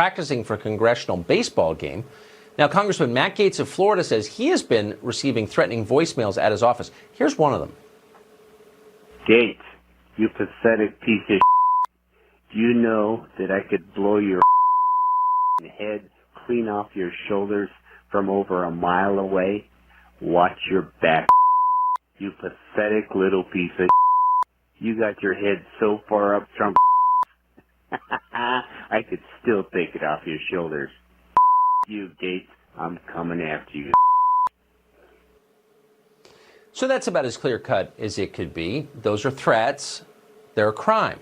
practicing for a congressional baseball game. Now, Congressman Matt Gaetz of Florida says he has been receiving threatening voicemails at his office. Here's one of them. Gaetz, you pathetic piece of shit. Do you know that I could blow your head clean off your shoulders from over a mile away? Watch your back, you pathetic little piece of shit. You got your head so far up, Trump. I could still take it off your shoulders. You, Gaetz, I'm coming after you. So that's about as clear-cut as it could be. Those are threats. They're a crime.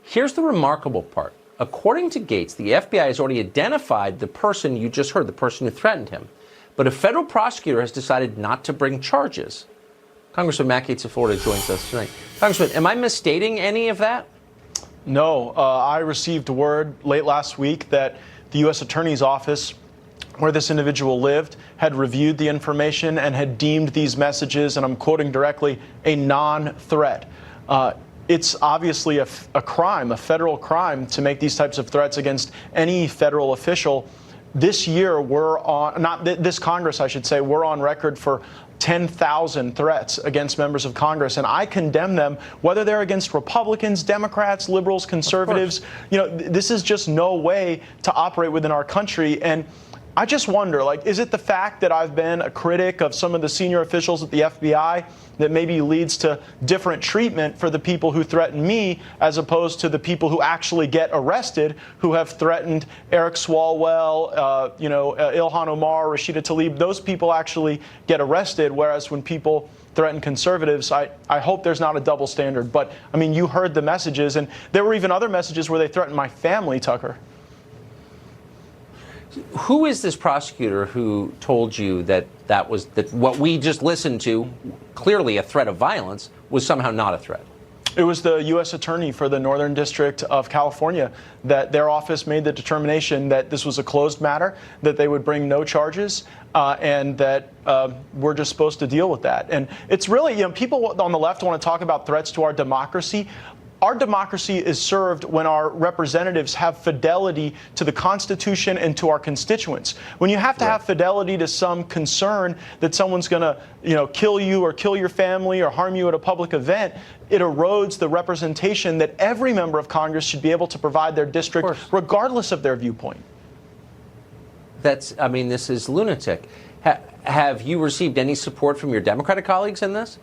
Here's the remarkable part. According to Gaetz, the FBI has already identified the person you just heard, the person who threatened him. But a federal prosecutor has decided not to bring charges. Congressman Matt Gaetz of Florida joins us tonight. Congressman, am I misstating any of that? No. I received word late last week that the U.S. Attorney's Office, where this individual lived, had reviewed the information and had deemed these messages, and I'm quoting directly, a non-threat. It's obviously a crime, a federal crime, to make these types of threats against any federal official. This year, this Congress, I should say, we're on record for 10,000 threats against members of Congress, and I condemn them, whether they're against Republicans, Democrats, liberals, conservatives. You know, this is just no way to operate within our country. And I just wonder, is it the fact that I've been a critic of some of the senior officials at the FBI that maybe leads to different treatment for the people who threaten me as opposed to the people who actually get arrested, who have threatened Eric Swalwell, Ilhan Omar, Rashida Tlaib? Those people actually get arrested, whereas when people threaten conservatives, I hope there's not a double standard. But, I mean, you heard the messages, and there were even other messages where they threatened my family, Tucker. Who is this prosecutor who told you that what we just listened to, clearly a threat of violence, was somehow not a threat? It was the U.S. Attorney for the Northern District of California, that their office made the determination that this was a closed matter, that they would bring no charges, and that we're just supposed to deal with that. And it's really, people on the left want to talk about threats to our democracy. Our democracy is served when our representatives have fidelity to the Constitution and to our constituents. When you have to have fidelity to some concern that someone's going to, kill you or kill your family or harm you at a public event, it erodes the representation that every member of Congress should be able to provide their district, regardless of their viewpoint. This is lunatic. Have you received any support from your Democratic colleagues in this?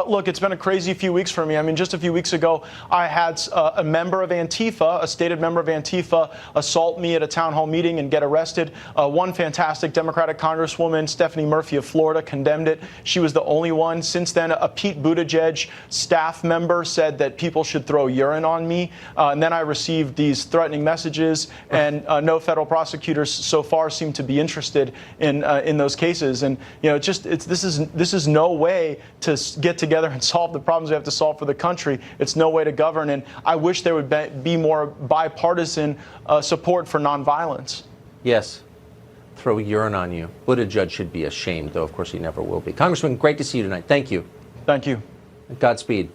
Look, it's been a crazy few weeks for me. I mean, just a few weeks ago, I had a member of Antifa, a stated member of Antifa, assault me at a town hall meeting and get arrested. One fantastic Democratic Congresswoman, Stephanie Murphy of Florida, condemned it. She was the only one. Since then, a Pete Buttigieg staff member said that people should throw urine on me. And then I received these threatening messages, and no federal prosecutors so far seem to be interested in those cases. And this is no way to get together and solve the problems we have to solve for the country. It's no way to govern, and I wish there would be more bipartisan support for nonviolence. Yes. Throw urine on you. Buttigieg should be ashamed, though of course he never will be. Congressman, great to see you tonight. Thank you. Thank you. Godspeed.